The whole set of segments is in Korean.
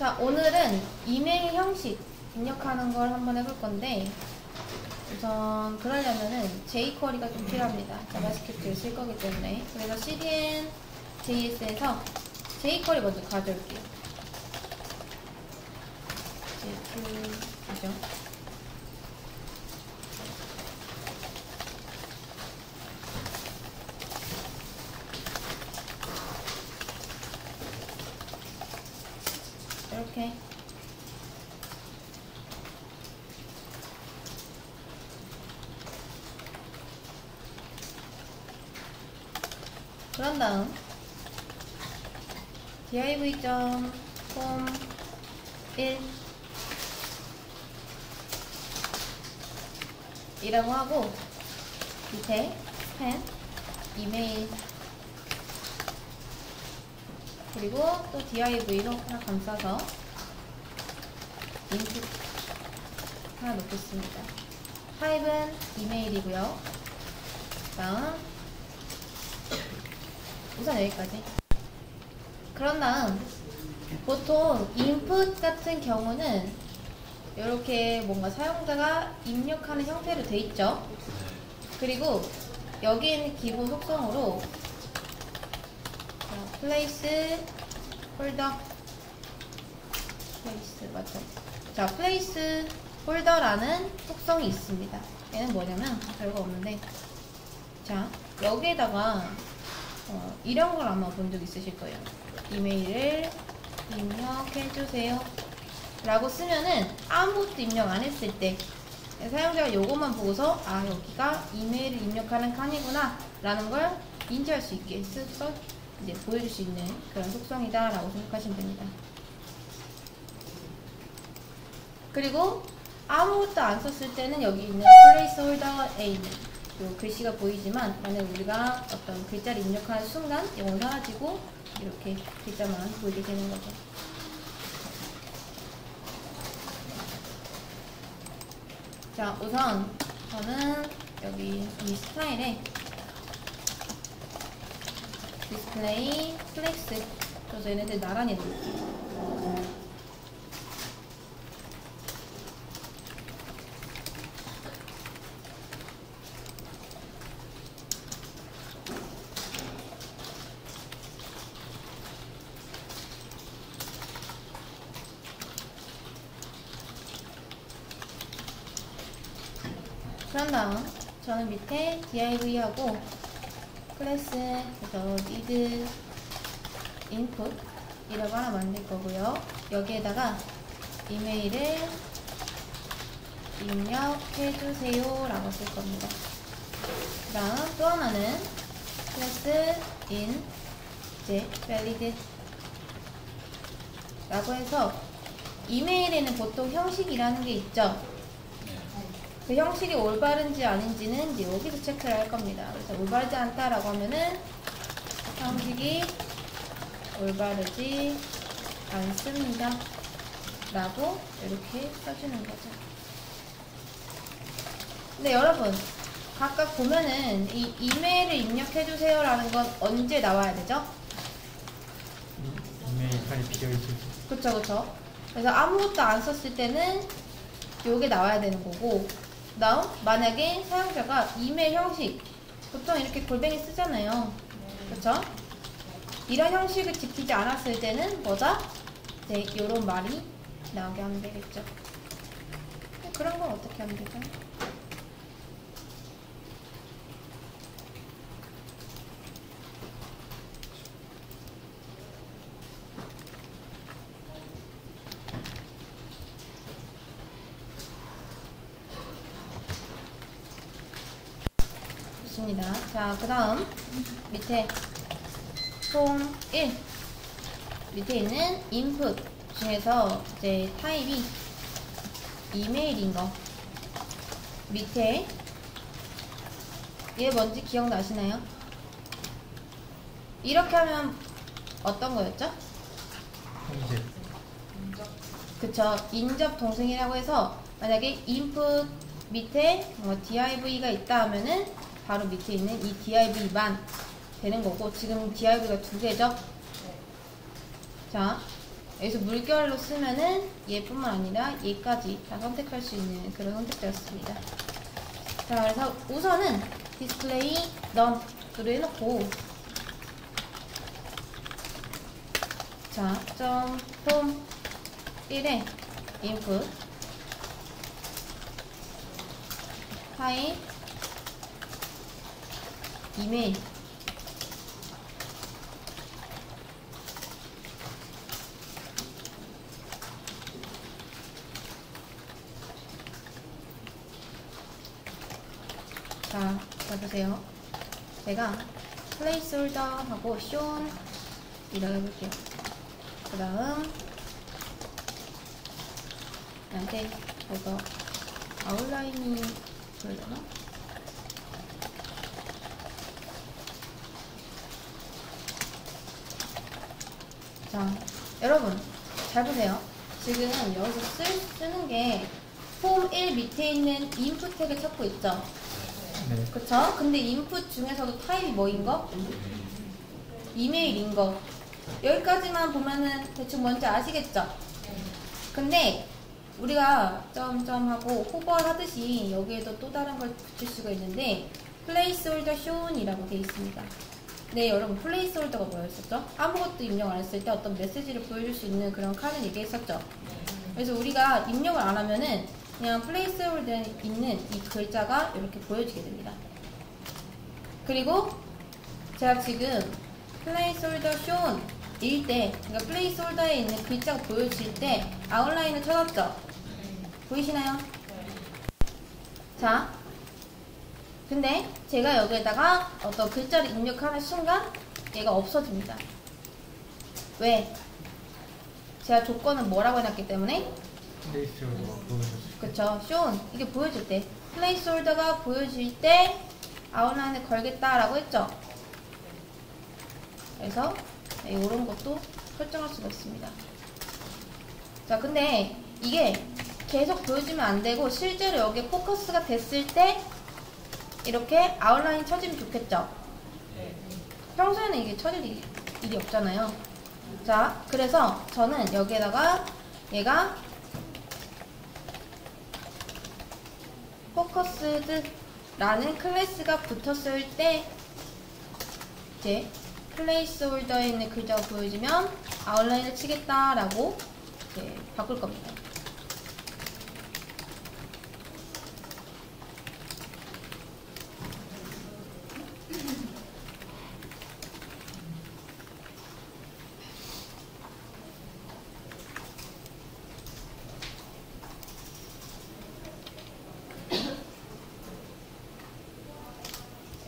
자, 오늘은 이메일 형식 입력하는 걸 한번 해볼 건데, 우선 그러려면은 jQuery가 좀 필요합니다. 자바스크립트를 쓸 거기 때문에. 그래서 CDN JS에서 jQuery 먼저 가져올게요. 그죠? 이렇게 그런 다음 div.form1 이라고 하고 밑에 span 이메일 그리고 또 div로 하나 감싸서 인풋 하나 놓겠습니다. 타입은 이메일이고요. 다음 우선 여기까지. 그런 다음 보통 input 같은 경우는 이렇게 뭔가 사용자가 입력하는 형태로 돼 있죠. 그리고 여기에는 기본 속성으로 place 폴더 place 맞죠? 자, place 폴더라는 속성이 있습니다. 얘는 뭐냐면 별거 없는데, 자 여기에다가 이런 걸 아마 본 적 있으실 거예요. 이메일을 입력해주세요 라고 쓰면은 아무것도 입력 안 했을 때 사용자가 요것만 보고서 아 여기가 이메일을 입력하는 칸이구나 라는 걸 인지할 수 있게 써서 이제 보여줄 수 있는 그런 속성이다 라고 생각하시면 됩니다. 그리고 아무것도 안 썼을 때는 여기 있는 placeholder에 있는 요 글씨가 보이지만 만약 우리가 어떤 글자를 입력하는 순간 이건 사라지고 이렇게 글자만 보이게 되는 거죠. 자, 우선 저는 여기 이 스타일에 디스플레이 플렉스 그래서 얘네들 나란히 놓을게요. 그런 다음 저는 밑에 div하고 클래스 그래서 need input 이라고 하나 만들 거고요. 여기에다가 이메일을 입력해주세요 라고 쓸 겁니다. 그 다음 또 하나는 클래스 in 이제 valid 라고 해서 이메일에는 보통 형식이라는 게 있죠. 그 형식이 올바른지 아닌지는 이제 여기서 체크를 할 겁니다. 그래서 올바르지 않다라고 하면은 형식이 올바르지 않습니다 라고 이렇게 써주는 거죠. 근데 여러분 각각 보면은 이 이메일을 입력해주세요 라는 건 언제 나와야 되죠? 이메일 판이 비어있을 때. 그쵸. 그래서 아무것도 안 썼을 때는 요게 나와야 되는 거고, 그 다음 만약에 사용자가 이메일 형식 보통 이렇게 골뱅이 쓰잖아요. 그쵸? 이런 형식을 지키지 않았을 때는 뭐다? 네, 요런 말이 나오게 하면 되겠죠. 그런 건 어떻게 하면 되죠? 좋습니다. 자, 그 다음 밑에 폼 1 밑에 있는 input 중에서 이제 타입이 이메일인 거 밑에 얘 뭔지 기억나시나요? 이렇게 하면 어떤 거였죠? 형제. 그쵸. 인접 동생이라고 해서 만약에 input 밑에 뭐 div가 있다 하면은 바로 밑에 있는 이 div만 되는 거고, 지금 div가 두 개죠. 자, 여기서 물결로 쓰면은 얘뿐만 아니라 얘까지 다 선택할 수 있는 그런 선택자였습니다. 자, 그래서 우선은 디스플레이 none를 해놓고, 자, 홈 1에 input 파일 이메일 자, 보세요. 제가 placeholder 하고 shown 이라고 해볼게요. 그 다음 얘한테 저거 아웃라인이 보여주나? 자, 여러분 잘 보세요. 지금 여기서 쓰는 게 폼 1 밑에 있는 인풋 태그 찾고 있죠? 네. 그쵸? 근데 인풋 중에서도 타입이 뭐인 거? 이메일인 거. 여기까지만 보면은 대충 뭔지 아시겠죠? 근데 우리가 점점하고 호버 하듯이 여기에도 또 다른 걸 붙일 수가 있는데 placeholder shown이라고 되어 있습니다. 네, 여러분 placeholder가 뭐였었죠? 아무것도 입력 안 했을 때 어떤 메시지를 보여줄 수 있는 그런 칸을 얘기했었죠. 그래서 우리가 입력을 안 하면은 그냥 placeholder에 있는 이 글자가 이렇게 보여지게 됩니다. 그리고 제가 지금 placeholder shown 일 때, 그러니까 placeholder에 있는 글자가 보여질 때 아웃라인을 쳐놨죠? 보이시나요? 자, 근데 제가 여기에다가 어떤 글자를 입력하는 순간 얘가 없어집니다. 왜? 제가 조건은 뭐라고 해놨기 때문에? 플레이스홀더가 보여줬을 때. 그쵸, shown 이게 보여질 때, placeholder가 보여질 때 아웃라인을 걸겠다라고 했죠? 그래서 이런 것도 설정할 수가 있습니다. 자, 근데 이게 계속 보여주면 안 되고 실제로 여기에 포커스가 됐을 때 이렇게 아웃라인 쳐지면 좋겠죠? 평소에는 이게 쳐질 일이 없잖아요. 자, 그래서 저는 여기에다가 얘가 포커스드라는 클래스가 붙었을 때 이제 플레이스홀더에 있는 글자가 보여지면 아웃라인을 치겠다라고 이제 바꿀 겁니다.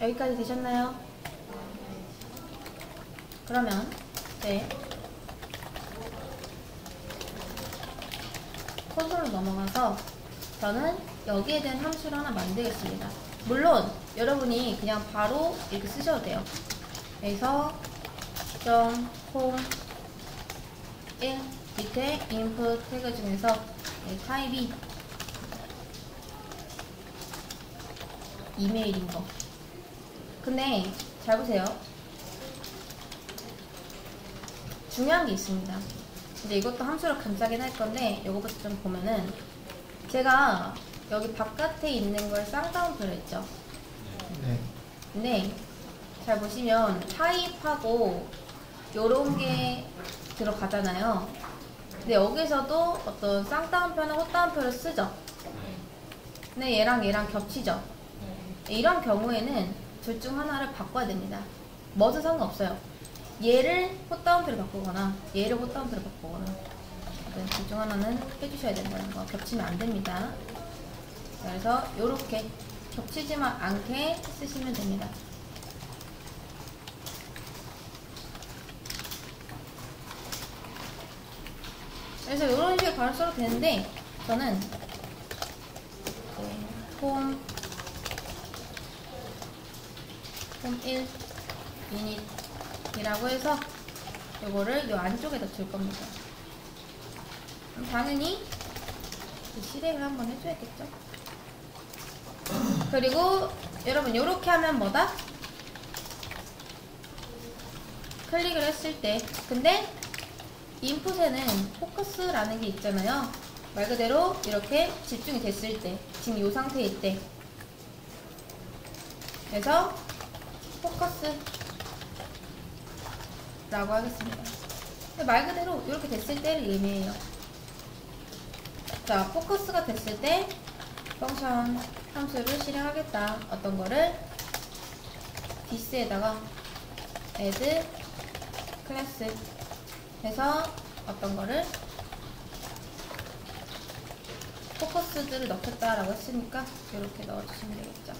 여기까지 되셨나요? 그러면 네, 콘솔로 넘어가서 저는 여기에 대한 함수를 하나 만들겠습니다. 물론 여러분이 그냥 바로 이렇게 쓰셔도 돼요. 그래서 홈 1 밑에 input 태그 중에서 타입이 이메일인 거. 근데 잘 보세요. 중요한 게 있습니다. 이제 이것도 함수로 감싸긴 할 건데 이거부터 좀 보면은 제가 여기 바깥에 있는 걸 쌍따옴표로 했죠. 네. 근데 잘 보시면 타입하고 요런 게 들어가잖아요. 근데 여기서도 어떤 쌍따옴표나 호따옴표를 쓰죠. 근데 얘랑 겹치죠. 이런 경우에는 둘 중 하나를 바꿔야 됩니다. 뭐든 상관없어요. 얘를 호따옴표로 바꾸거나 얘를 호따옴표로 바꾸거나 둘 중 하나는 해주셔야 된다는 거. 겹치면 안 됩니다. 그래서 요렇게 겹치지만 않게 쓰시면 됩니다. 그래서 이런 식으로 바로 써도 되는데 저는 홈 1 유닛이라고 해서 이거를 이 안쪽에다 줄 겁니다. 당연히 실행을 한번 해줘야겠죠. 그리고 여러분 이렇게 하면 뭐다? 클릭을 했을 때 근데 인풋에는 포커스라는 게 있잖아요. 말 그대로 이렇게 집중이 됐을 때, 지금 이 상태일 때. 그래서 포커스라고 하겠습니다. 말 그대로 이렇게 됐을 때를 의미해요. 자, 포커스가 됐을 때 펑션 함수를 실행하겠다. 어떤 거를 this에다가 add class 해서 어떤 거를 포커스들을 넣겠다라고 했으니까 이렇게 넣어주시면 되겠죠.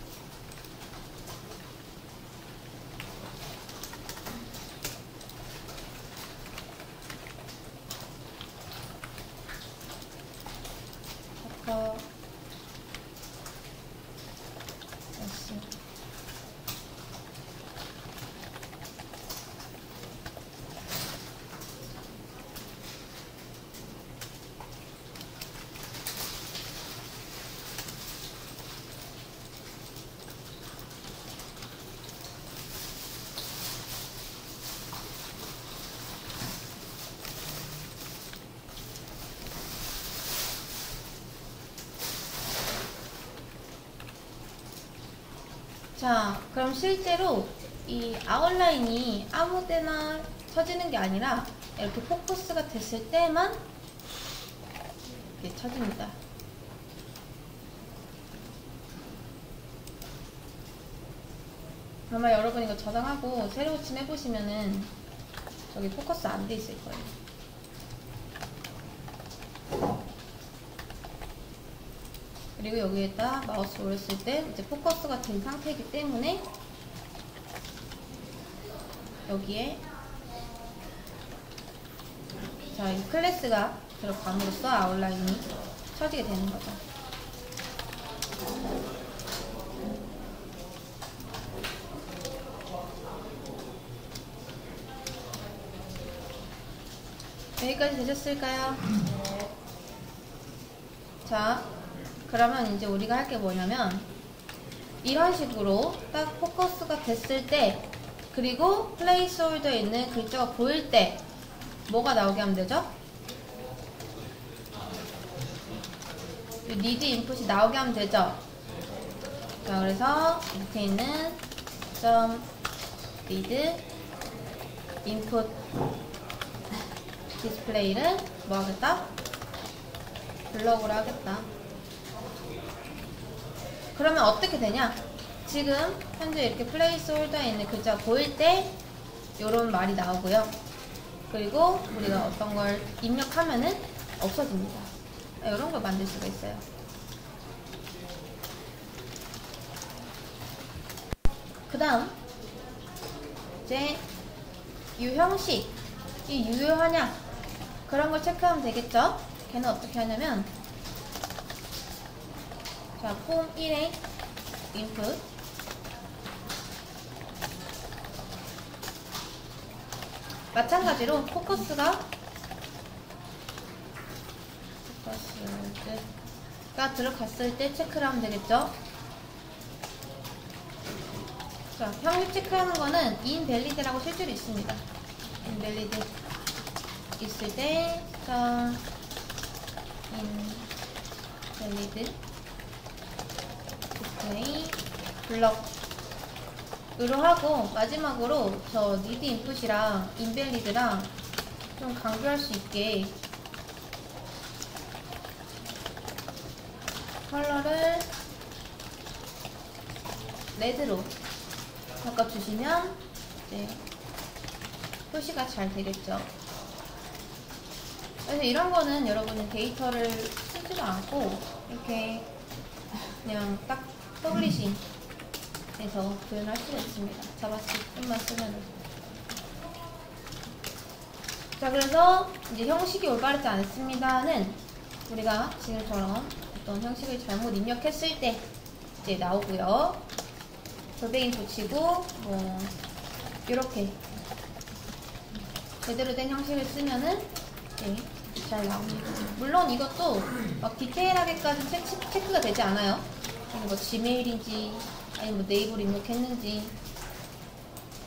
자, 그럼 실제로 이 아웃라인이 아무 때나 쳐지는 게 아니라 이렇게 포커스가 됐을 때만 이렇게 쳐집니다. 아마 여러분 이거 저장하고 새로 고침해보시면은 저기 포커스 안 돼 있을 거예요. 그리고 여기에다 마우스 올렸을 때 이제 포커스가 된 상태이기 때문에 여기에 자, 이 클래스가 들어감으로써 아웃라인이 쳐지게 되는 거죠. 여기까지 되셨을까요? 자, 그러면 이제 우리가 할 게 뭐냐면 이런 식으로 딱 포커스가 됐을 때 그리고 플레이스홀더에 있는 글자가 보일 때 뭐가 나오게 하면 되죠? need 인풋이 나오게 하면 되죠? 자, 그래서 밑에 있는 .need input 디스플레이를 뭐 하겠다? 블럭으로 하겠다. 그러면 어떻게 되냐? 지금 현재 이렇게 플레이스홀더에 있는 글자가 보일 때 요런 말이 나오고요. 그리고 우리가 어떤 걸 입력하면은 없어집니다. 이런 걸 만들 수가 있어요. 그 다음 이제 유형식, 이 유효하냐 그런 걸 체크하면 되겠죠. 걔는 어떻게 하냐면 자, 폼 1의 input 마찬가지로 포커스가 들어갔을 때 체크를 하면 되겠죠. 자, 형식 체크하는 거는 invalid라고 실제로 있습니다. invalid 있을 때 invalid display 블럭으로 하고 마지막으로 저 need input이랑 invalid랑 좀 강조할 수 있게 컬러를 레드로 바꿔주시면 이제 표시가 잘 되겠죠. 그래서 이런 거는 여러분은 데이터를 쓰지도 않고 이렇게 그냥 딱 퍼블리싱 해서 표현할 수가 있습니다. 자바스크립트만 쓰면은. 자, 그래서 이제 형식이 올바르지 않습니다는 우리가 지금처럼 어떤 형식을 잘못 입력했을 때 이제 나오고요. 돌뱅이 붙이고 뭐 이렇게 제대로 된 형식을 쓰면은 네, 잘 나옵니다. 물론 이것도 막 디테일하게까지 체크가 되지 않아요. 이게 뭐 지메일인지 아니면 뭐 네이버로 입력했는지.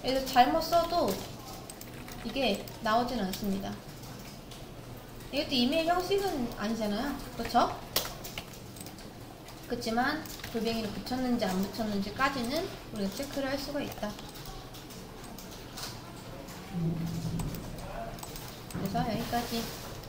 그래서 잘못 써도 이게 나오지는 않습니다. 이것도 이메일 형식은 아니잖아요. 그렇죠? 그렇지만 골뱅이를 붙였는지 안 붙였는지까지는 우리가 체크를 할 수가 있다. 그래서 여기까지.